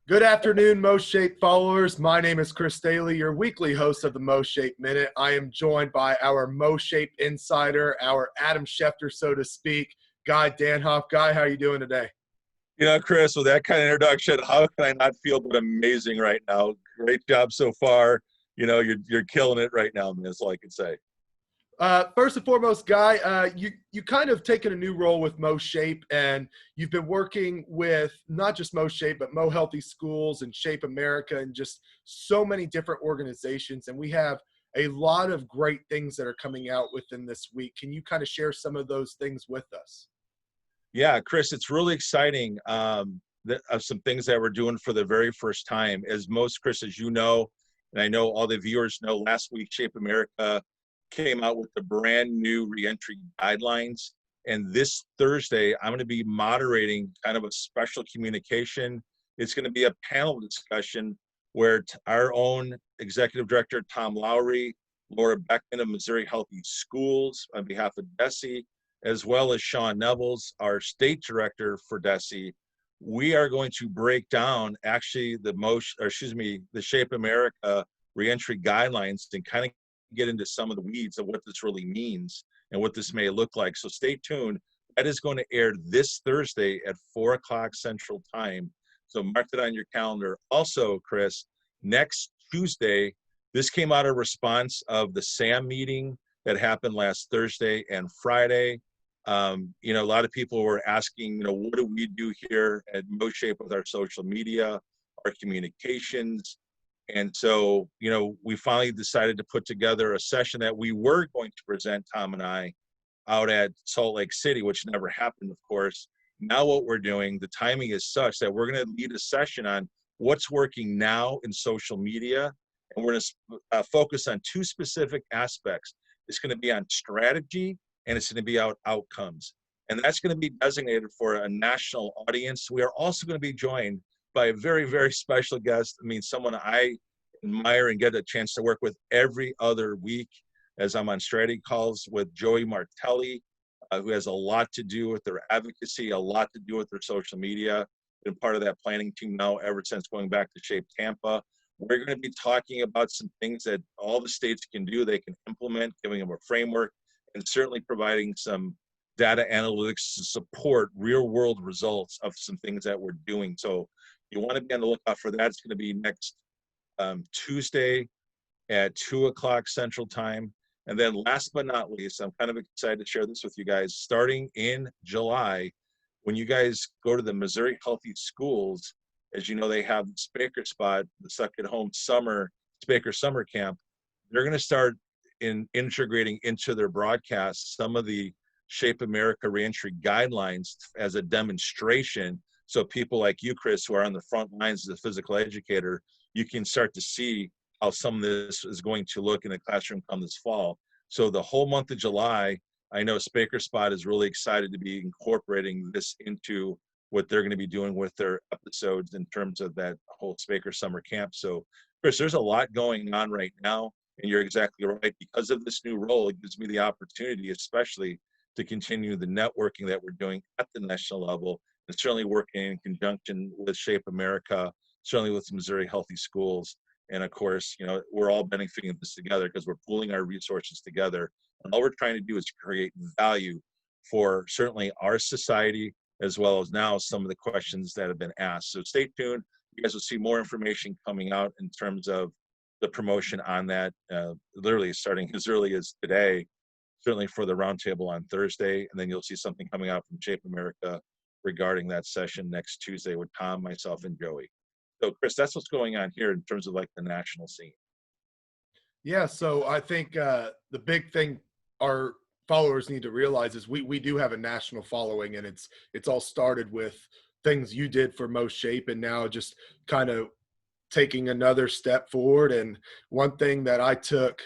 Good afternoon, MOSHAPE followers. My name is Chris Stehle, your weekly host of the MOSHAPE Minute. I am joined by our MOSHAPE Insider, our Adam Schefter, so to speak, Guy Danhoff. Guy, how are you doing today? Chris, with that kind of introduction, how can I not feel but amazing right now? Great job so far. You're killing it right now, man. That's all I can say. First and foremost, Guy, you kind of taken a new role with MOSHAPE, and you've been working with not just MOSHAPE, but Mo Healthy Schools and Shape America and just so many different organizations. And we have a lot of great things that are coming out within this week. Can you kind of share some of those things with us? Yeah, Chris, it's really exciting of some things that we're doing for the very first time. As most, Chris, as you know, and I know all the viewers know, last week Shape America came out with the brand new reentry guidelines. And this Thursday, I'm going to be moderating kind of a special communication. It's going to be a panel discussion where our own executive director, Tom Lowry, Laura Beckman of Missouri Healthy Schools on behalf of DESE, as well as Sean Nevels, our state director for DESE, we are going to break down actually the Shape America reentry guidelines and kind of get into some of the weeds of what this really means and what this may look like. So stay tuned. That is going to air this Thursday at 4 o'clock Central Time. So mark it on your calendar. Also, Chris, next Tuesday, this came out of response of the SAM meeting that happened last Thursday and Friday. A lot of people were asking, what do we do here at MOSHAPE with our social media, our communications? And so, we finally decided to put together a session that we were going to present, Tom and I, out at Salt Lake City, which never happened, of course. Now what we're doing, the timing is such that we're going to lead a session on what's working now in social media. And we're going to focus on two specific aspects. It's going to be on strategy, and it's going to be out outcomes. And that's going to be designated for a national audience. We are also going to be joined by a very, very special guest. Someone I admire and get a chance to work with every other week as I'm on strategy calls with Joey Martelli, who has a lot to do with their advocacy, a lot to do with their social media. Been part of that planning team now ever since going back to Shape Tampa. We're going to be talking about some things that all the states can do, they can implement, giving them a framework, and certainly providing some data analytics to support real world results of some things that we're doing. So you want to be on the lookout for that. It's going to be next Tuesday at 2 o'clock Central Time. And then last but not least, I'm kind of excited to share this with you guys. Starting in July, when you guys go to the Missouri Healthy Schools, as you know, they have the Spaker Spot, the Second Home Spaker Summer Camp. They're going to start integrating into their broadcast some of the Shape America reentry guidelines as a demonstration. So people like you, Chris, who are on the front lines as a physical educator, you can start to see how some of this is going to look in the classroom come this fall. So the whole month of July, I know Spaker Spot is really excited to be incorporating this into what they're going to be doing with their episodes in terms of that whole Spaker Summer Camp. So, Chris, there's a lot going on right now. And you're exactly right. Because of this new role, it gives me the opportunity, especially to continue the networking that we're doing at the national level, and certainly working in conjunction with Shape America, certainly with Missouri Healthy Schools. And of course, we're all benefiting this together because we're pooling our resources together. And all we're trying to do is create value for certainly our society, as well as now some of the questions that have been asked. So stay tuned. You guys will see more information coming out in terms of the promotion on that, literally starting as early as today, certainly for the roundtable on Thursday. And then you'll see something coming out from Shape America regarding that session next Tuesday with Tom, myself, and Joey. So, Chris, that's what's going on here in terms of like the national scene. Yeah, so I think the big thing our followers need to realize is we do have a national following, and it's all started with things you did for MOSHAPE, and now just kind of taking another step forward. And one thing that I took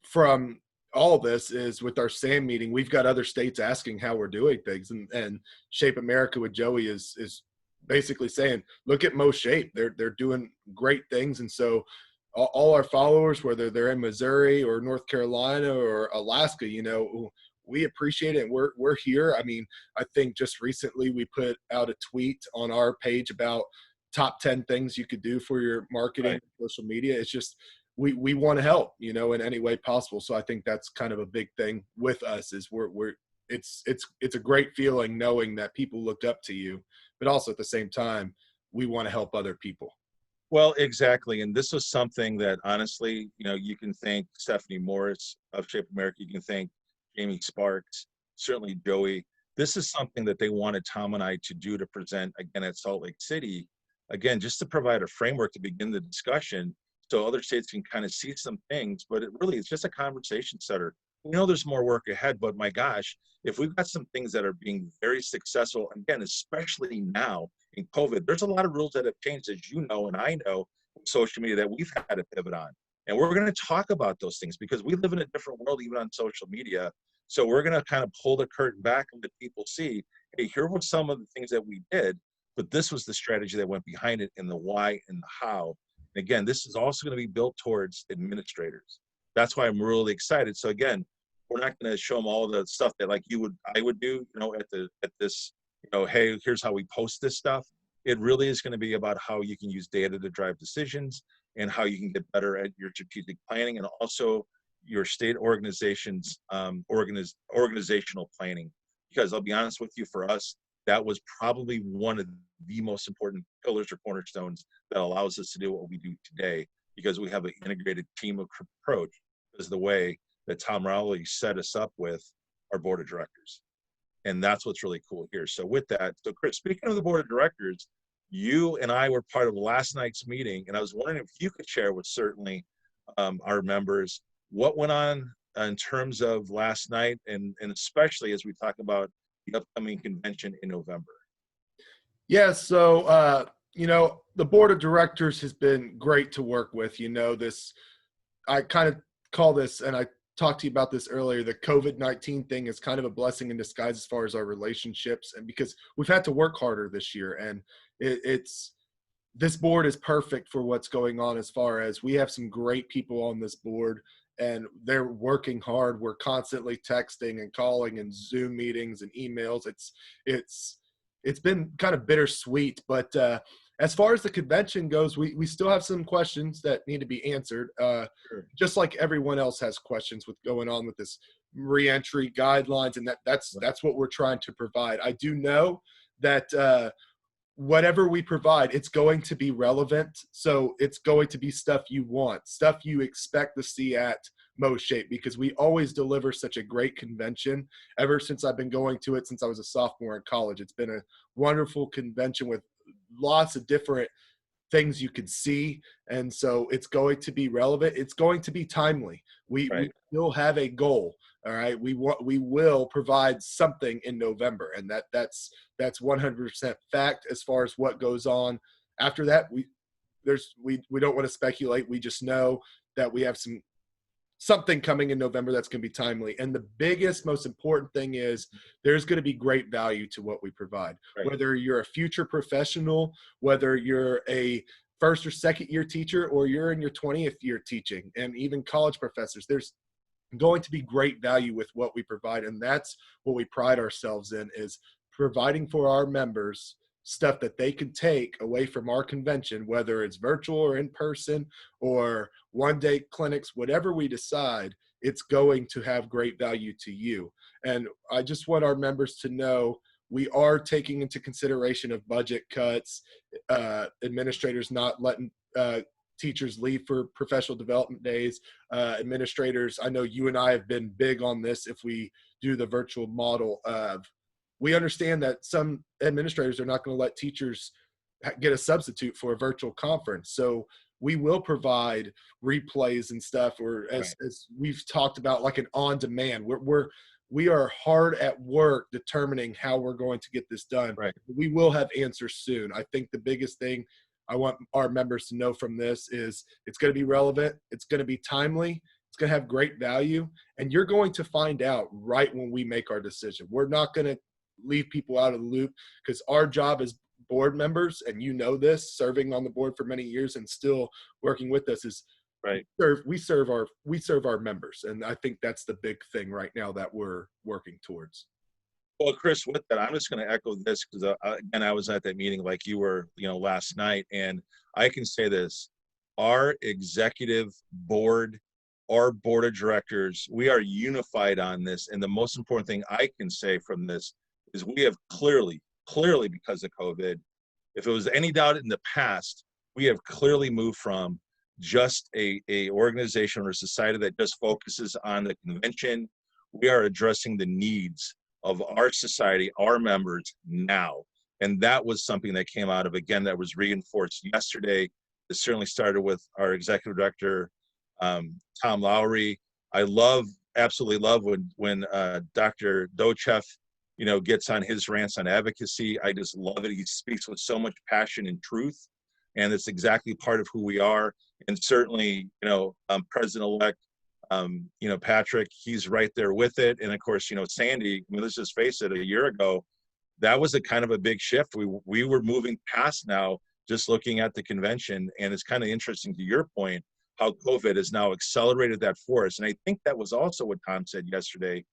from all this is with our SAM meeting, we've got other states asking how we're doing things, and Shape America with Joey is basically saying, look at MOSHAPE. They're doing great things. And so all our followers, whether they're in Missouri or North Carolina or Alaska, we appreciate it. And we're here. I think just recently we put out a tweet on our page about top 10 things you could do for your marketing, Right. social media. It's just we want to help, in any way possible. So I think that's kind of a big thing with us is we're it's a great feeling knowing that people looked up to you, but also at the same time, we want to help other people. Well, exactly. And this was something that honestly, you can thank Stephanie Morris of Shape America. You can thank Jamie Sparks, certainly Joey. This is something that they wanted Tom and I to do to present again at Salt Lake City, again, just to provide a framework to begin the discussion so other states can kind of see some things, but it really is just a conversation starter. We know there's more work ahead, but my gosh, if we've got some things that are being very successful, again, especially now in COVID, there's a lot of rules that have changed, as you know, and I know, with social media that we've had to pivot on. And we're going to talk about those things because we live in a different world, even on social media. So we're going to kind of pull the curtain back and let people see, hey, here were some of the things that we did, but this was the strategy that went behind it and the why and the how. And again, this is also going to be built towards administrators. That's why I'm really excited. So again, we're not going to show them all the stuff that like I would do, at this, hey, here's how we post this stuff. It really is going to be about how you can use data to drive decisions and how you can get better at your strategic planning and also your state organization's organizational planning. Because I'll be honest with you, for us, that was probably one of the most important pillars or cornerstones that allows us to do what we do today, because we have an integrated team approach, is the way that Tom Rowley set us up with our board of directors. And that's what's really cool here. So with that, so Chris, speaking of the board of directors, you and I were part of last night's meeting, and I was wondering if you could share with certainly our members what went on in terms of last night, and especially as we talk about the upcoming convention in November. Yeah, so the board of directors has been great to work with. This I kind of call this, and I talked to you about this earlier, the COVID-19 thing is kind of a blessing in disguise as far as our relationships, and because we've had to work harder this year, and it's this board is perfect for what's going on as far as we have some great people on this board and they're working hard. We're constantly texting and calling and Zoom meetings and emails. It's been kind of bittersweet, but as far as the convention goes, we still have some questions that need to be answered. Sure. Just like everyone else has questions with going on with this reentry guidelines, and that's what we're trying to provide. I do know that whatever we provide, it's going to be relevant. So it's going to be stuff you want, stuff you expect to see at MOSHAPE, because we always deliver such a great convention. Ever since I've been going to it since I was a sophomore in college, it's been a wonderful convention with lots of different things you could see. And so it's going to be relevant. It's going to be timely. We still have a goal. All right. We will provide something in November, and that's 100% fact. As far as what goes on after that, we don't want to speculate. We just know that we have something coming in November that's going to be timely. And the biggest, most important thing is there's going to be great value to what we provide. Right. Whether you're a future professional, whether you're a first or second year teacher, or you're in your 20th year teaching, and even college professors, there's going to be great value with what we provide. And that's what we pride ourselves in, is providing for our members stuff that they can take away from our convention, whether it's virtual or in person or one-day clinics, whatever we decide, it's going to have great value to you. And I just want our members to know we are taking into consideration of budget cuts, administrators not letting teachers leave for professional development days, administrators. I know you and I have been big on this. If we do the virtual model of, we understand that some administrators are not going to let teachers get a substitute for a virtual conference. So we will provide replays and stuff, or as we've talked about, like an on-demand. We are hard at work determining how we're going to get this done. Right. We will have answers soon. I think the biggest thing I want our members to know from this is it's going to be relevant. It's going to be timely. It's going to have great value. And you're going to find out right when we make our decision. We're not going to leave people out of the loop, because our job as board members, and you know this, serving on the board for many years and still working with us, is we serve our members. And I think that's the big thing right now that we're working towards. Well, Chris, with that, I'm just going to echo this because again, I was at that meeting like you were, last night, and I can say this: our executive board, our board of directors, we are unified on this. And the most important thing I can say from this is we have clearly, because of COVID, if it was any doubt in the past, we have clearly moved from just a organization or a society that just focuses on the convention. We are addressing the needs of our society, our members now. And that was something that came out of, again, that was reinforced yesterday. It certainly started with our executive director, Tom Lowry. I absolutely love when Dr. Dochev, gets on his rants on advocacy. I just love it. He speaks with so much passion and truth, and it's exactly part of who we are. And certainly, President-elect, Patrick, he's right there with it. And of course, Sandy, I mean, let's just face it, a year ago, that was a kind of a big shift. We were moving past now just looking at the convention. And it's kind of interesting to your point, how COVID has now accelerated that for us. And I think that was also what Tom said yesterday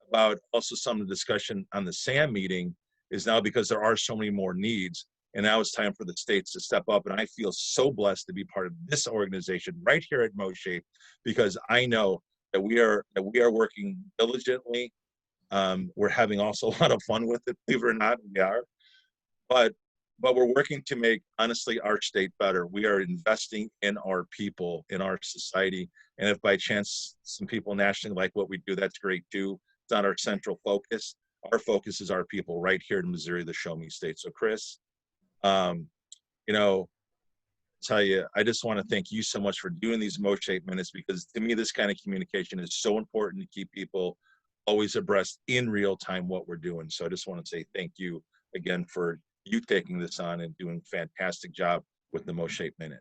about also some of the discussion on the SAM meeting is now because there are so many more needs. And now it's time for the states to step up. And I feel so blessed to be part of this organization right here at MOSHAPE, because I know that we are working diligently. We're having also a lot of fun with it, believe it or not, we are. But we're working to make, honestly, our state better. We are investing in our people, in our society. And if by chance some people nationally like what we do, that's great too. It's not our central focus. Our focus is our people right here in Missouri, the Show Me State. So Chris, tell you, I just want to thank you so much for doing these MOSHAPE minutes, because to me, this kind of communication is so important to keep people always abreast in real time what we're doing. So I just want to say thank you again for you taking this on and doing a fantastic job with the MOSHAPE Minute.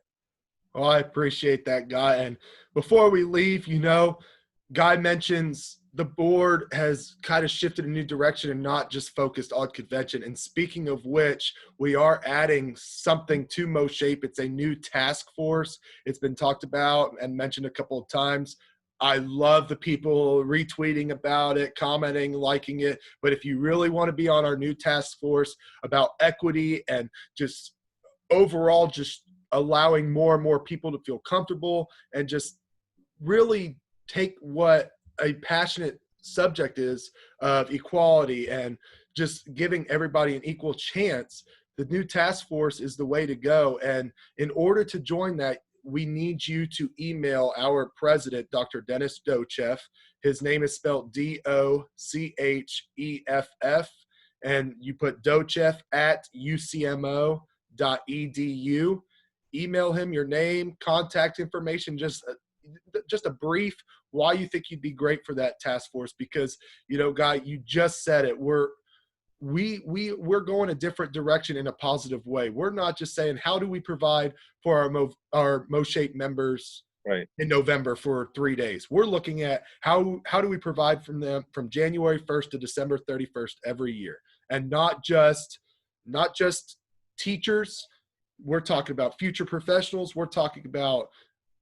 Well, I appreciate that, Guy. And before we leave, Guy mentions the board has kind of shifted a new direction and not just focused on convention. And speaking of which, we are adding something to MOSHAPE. It's a new task force. It's been talked about and mentioned a couple of times. I love the people retweeting about it, commenting, liking it. But if you really want to be on our new task force about equity and just overall just allowing more and more people to feel comfortable and just really take what a passionate subject is of equality and just giving everybody an equal chance, the new task force is the way to go. And in order to join that, we need you to email our president, Dr. Dennis Dochev. His name is spelled Docheff, and you put Dochev at ucmo.edu. Email him your name, contact information, just a brief why you think you'd be great for that task force, because Guy, you just said it, we're going a different direction in a positive way. We're not just saying how do we provide for our MOSHAPE members right in November for 3 days. We're looking at how do we provide from them from January 1st to December 31st every year, and not just teachers. We're talking about future professionals. We're talking about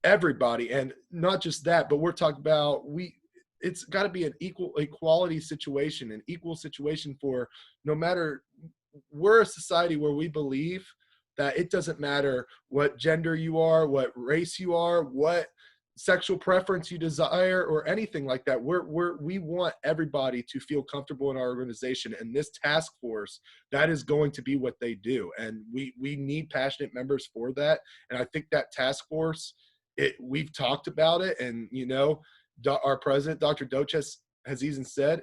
everybody, and not just that, but we're talking about it's got to be an equality situation, an equal situation for no matter. We're a society where we believe that it doesn't matter what gender you are, what race you are, what sexual preference you desire, or anything like that. We want everybody to feel comfortable in our organization, and this task force, that is going to be what they do, and we need passionate members for that. And I think that task force, we've talked about it, and our president, Dr. Dochev, has even said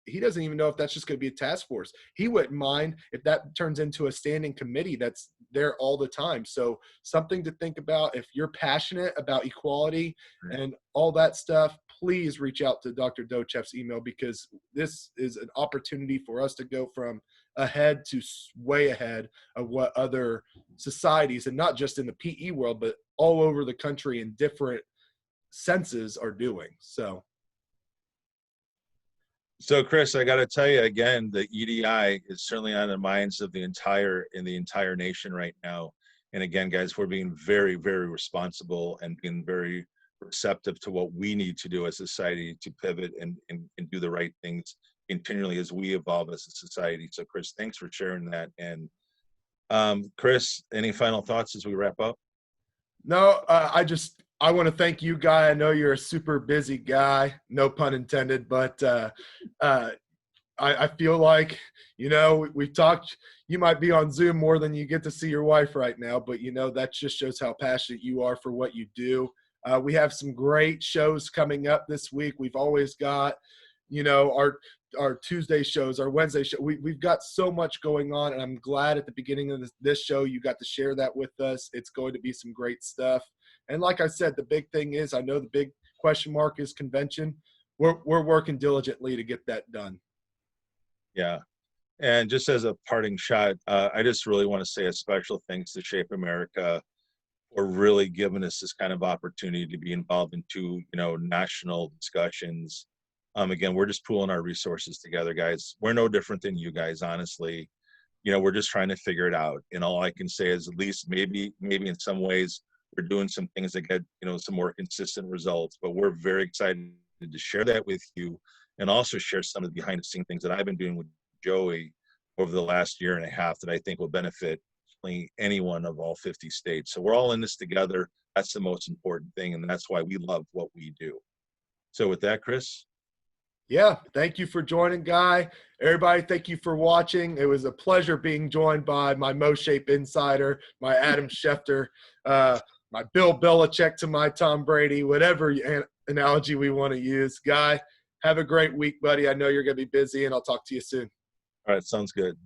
he doesn't even know if that's just going to be a task force. He wouldn't mind if that turns into a standing committee that's there all the time. So something to think about. If you're passionate about equality and all that stuff, please reach out to Dr. Dochev's email, because this is an opportunity for us to go from ahead to way ahead of what other societies, and not just in the PE world, but all over the country in different senses, are doing. So Chris, I got to tell you again, the EDI is certainly on the minds of the entire nation right now. And again, guys, we're being very, very responsible and being very receptive to what we need to do as a society to pivot and do the right things continually as we evolve as a society. So Chris, thanks for sharing that. And Chris, any final thoughts as we wrap up? No, I want to thank you, Guy. I know you're a super busy guy, no pun intended, but I feel like, we've talked, you might be on Zoom more than you get to see your wife right now, but that just shows how passionate you are for what you do. We have some great shows coming up this week. We've always got, our Tuesday shows, our Wednesday show. We've got so much going on, and I'm glad at the beginning of this show you got to share that with us. It's going to be some great stuff. And like I said, the big thing is, I know the big question mark is convention. We're working diligently to get that done. Yeah. And just as a parting shot, I just really want to say a special thanks to Shape America for really giving us this kind of opportunity to be involved into, national discussions. Again, we're just pooling our resources together, guys. We're no different than you guys, honestly. We're just trying to figure it out. And all I can say is, at least maybe in some ways, we're doing some things that get, some more consistent results. But we're very excited to share that with you, and also share some of the behind the scenes things that I've been doing with Joey over the last year and a half that I think will benefit anyone of all 50 states. So we're all in this together. That's the most important thing, and that's why we love what we do. So with that, Chris? Yeah, thank you for joining, Guy. Everybody, thank you for watching. It was a pleasure being joined by my MOSHAPE Insider, my Adam Schefter, my Bill Belichick to my Tom Brady, whatever analogy we want to use. Guy, have a great week, buddy. I know you're going to be busy, and I'll talk to you soon. All right, sounds good.